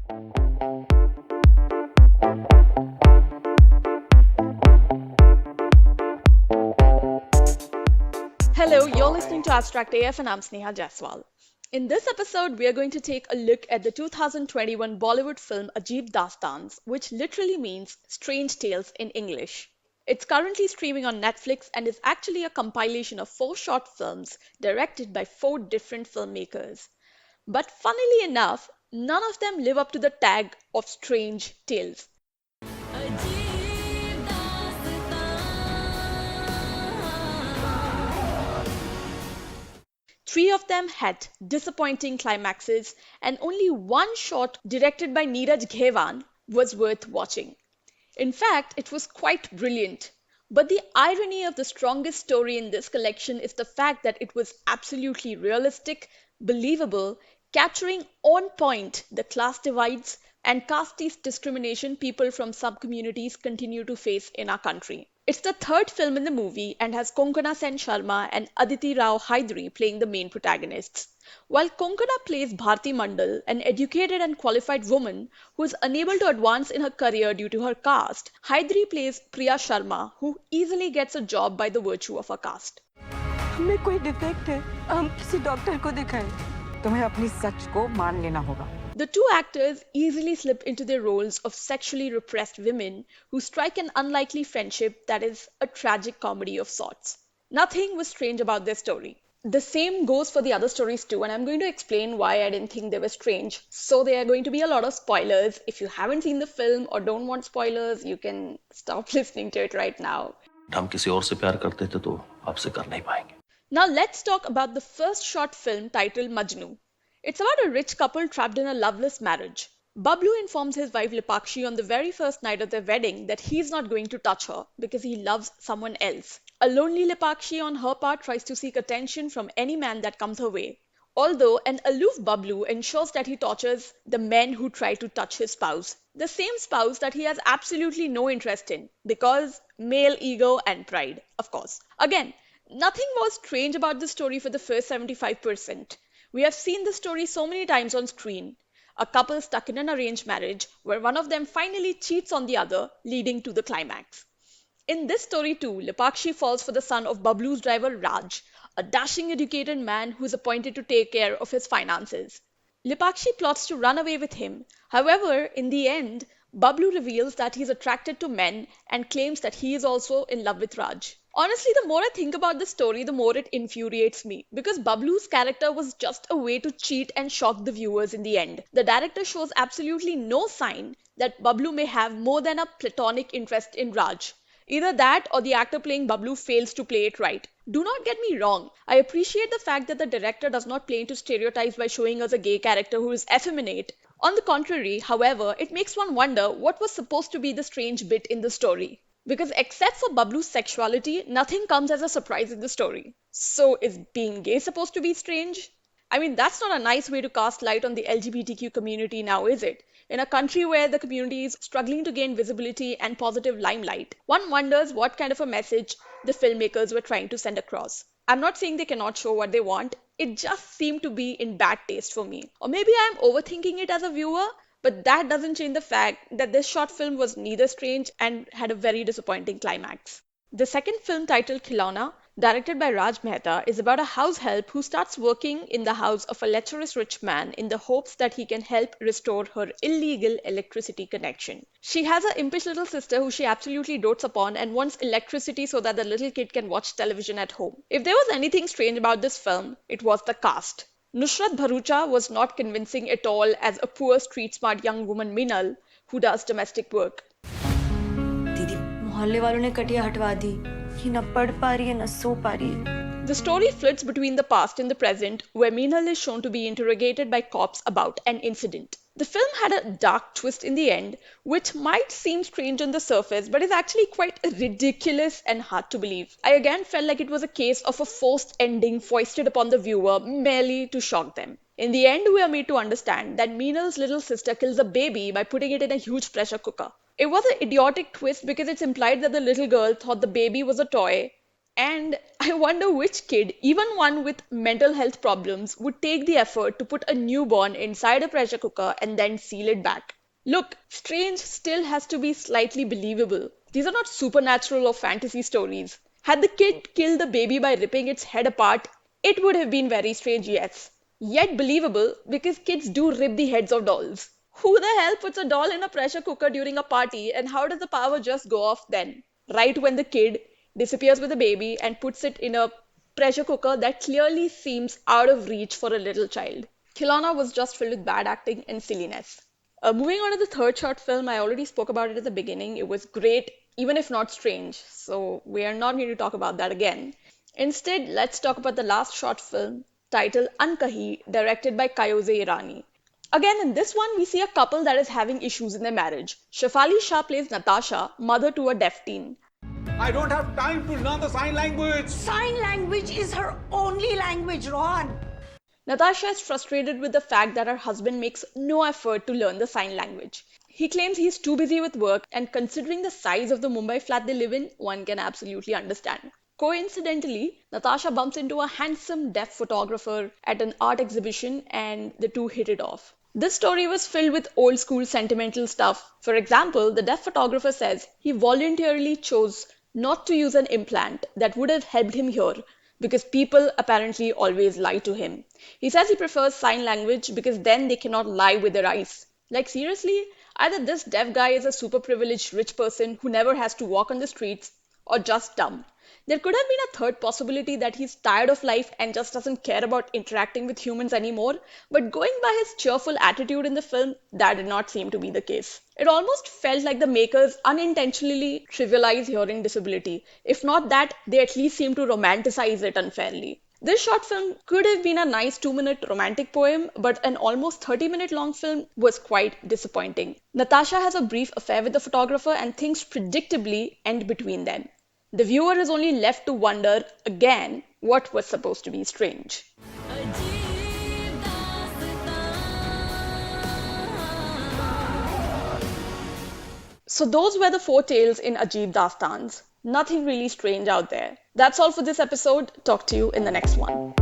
Hello, you're listening to Abstract AF and I'm Sneha Jaiswal. In this episode, we are going to take a look at the 2021 Bollywood film Ajeeb Daastaans, which literally means strange tales in English. It's currently streaming on Netflix and is actually a compilation of four short films directed by four different filmmakers. But funnily enough, none of them live up to the tag of strange tales. Three of them had disappointing climaxes, and only one short directed by Neeraj Ghewan was worth watching. In fact, it was quite brilliant. But the irony of the strongest story in this collection is the fact that it was absolutely realistic, believable, capturing on point the class divides and caste discrimination people from sub-communities continue to face in our country. It's the third film in the movie and has Konkona Sen Sharma and Aditi Rao Hydari playing the main protagonists. While Konkona plays Bharti Mandal, an educated and qualified woman who is unable to advance in her career due to her caste, Hydari plays Priya Sharma, who easily gets a job by the virtue of her caste. हमें कोई defect है हम किसी doctor को दिखाएं तुम्हें अपनी सच को मान लेना होगा The two actors easily slip into their roles of sexually repressed women who strike an unlikely friendship that is a tragic comedy of sorts. Nothing was strange about their story. The same goes for the other stories too, and I'm going to explain why I didn't think they were strange. So, there are going to be a lot of spoilers. If you haven't seen the film or don't want spoilers, you can stop listening to it right now. हम किसी और से प्यार करते थे तो आपसे कर नहीं पाएंगे Now, let's talk about the first short film titled Majnu. It's about a rich couple trapped in a loveless marriage. Bablu informs his wife Lipakshi on the very first night of their wedding that he's not going to touch her because he loves someone else. A lonely Lipakshi on her part tries to seek attention from any man that comes her way. Although an aloof Bablu ensures that he tortures the men who try to touch his spouse. The same spouse that he has absolutely no interest in because male ego and pride, of course. Again, nothing was strange about the story for the first 75%. We have seen this story so many times on screen. A couple stuck in an arranged marriage where one of them finally cheats on the other, leading to the climax. In this story too, Lipakshi falls for the son of Bablu's driver Raj, a dashing educated man who is appointed to take care of his finances. Lipakshi plots to run away with him. However, in the end, Bablu reveals that he is attracted to men and claims that he is also in love with Raj. Honestly, the more I think about the story, the more it infuriates me because Bablu's character was just a way to cheat and shock the viewers in the end. The director shows absolutely no sign that Bablu may have more than a platonic interest in Raj. Either that or the actor playing Bablu fails to play it right. Do not get me wrong. I appreciate the fact that the director does not play into stereotypes by showing us a gay character who is effeminate. On the contrary, however, it makes one wonder what was supposed to be the strange bit in the story. Because except for Bablu's sexuality, nothing comes as a surprise in the story. So is being gay supposed to be strange? I mean, that's not a nice way to cast light on the LGBTQ community now, is it? In a country where the community is struggling to gain visibility and positive limelight, one wonders what kind of a message the filmmakers were trying to send across. I'm not saying they cannot show what they want, it just seemed to be in bad taste for me. Or maybe I'm overthinking it as a viewer, but that doesn't change the fact that this short film was neither strange and had a very disappointing climax. The second film, titled Khilona, directed by Raj Mehta, is about a house help who starts working in the house of a lecherous rich man in the hopes that he can help restore her illegal electricity connection. She has an impish little sister who she absolutely dotes upon and wants electricity so that the little kid can watch television at home. If there was anything strange about this film, it was the cast. Nusrat Bharucha was not convincing at all as a poor street-smart young woman Minal who does domestic work. दीदी मोहल्ले वालों ने कटिया हटवा दी ये न पढ़ पा रही है न सो पा रही है The story flits between the past and the present, where Meenal is shown to be interrogated by cops about an incident. The film had a dark twist in the end, which might seem strange on the surface, but is actually quite ridiculous and hard to believe. I again felt like it was a case of a forced ending foisted upon the viewer merely to shock them. In the end, we are made to understand that Meenal's little sister kills a baby by putting it in a huge pressure cooker. It was an idiotic twist because it's implied that the little girl thought the baby was a toy And I wonder which kid, even one with mental health problems, would take the effort to put a newborn inside a pressure cooker and then seal it back. Look, strange still has to be slightly believable. These are not supernatural or fantasy stories. Had the kid killed the baby by ripping its head apart, it would have been very strange, yes. Yet believable because kids do rip the heads of dolls. Who the hell puts a doll in a pressure cooker during a party and how does the power just go off then? Right when the kid disappears with the baby and puts it in a pressure cooker that clearly seems out of reach for a little child. Kilana was just filled with bad acting and silliness. Moving on to the third short film, I already spoke about it at the beginning. It was great, even if not strange, so we are not going to talk about that again. Instead, let's talk about the last short film, titled Ankahi, directed by Kayose Irani. Again, in this one, we see a couple that is having issues in their marriage. Shafali Shah plays Natasha, mother to a deaf teen. I don't have time to learn the sign language. Sign language is her only language, Ron. Natasha is frustrated with the fact that her husband makes no effort to learn the sign language. He claims he's too busy with work, and considering the size of the Mumbai flat they live in, one can absolutely understand. Coincidentally, Natasha bumps into a handsome deaf photographer at an art exhibition, and the two hit it off. This story was filled with old school sentimental stuff. For example, the deaf photographer says he voluntarily chose not to use an implant that would have helped him hear because people apparently always lie to him. He says he prefers sign language because then they cannot lie with their eyes. Like, seriously? Either this deaf guy is a super privileged rich person who never has to walk on the streets, or just dumb. There could have been a third possibility that he's tired of life and just doesn't care about interacting with humans anymore, but going by his cheerful attitude in the film, that did not seem to be the case. It almost felt like the makers unintentionally trivialize hearing disability. If not that, they at least seem to romanticize it unfairly. This short film could have been a nice 2-minute romantic poem, but an almost 30-minute long film was quite disappointing. Natasha has a brief affair with the photographer and things predictably end between them. The viewer is only left to wonder, again, what was supposed to be strange. So those were the 4 tales in Ajeeb Daastaans. Nothing really strange out there. That's all for this episode. Talk to you in the next one.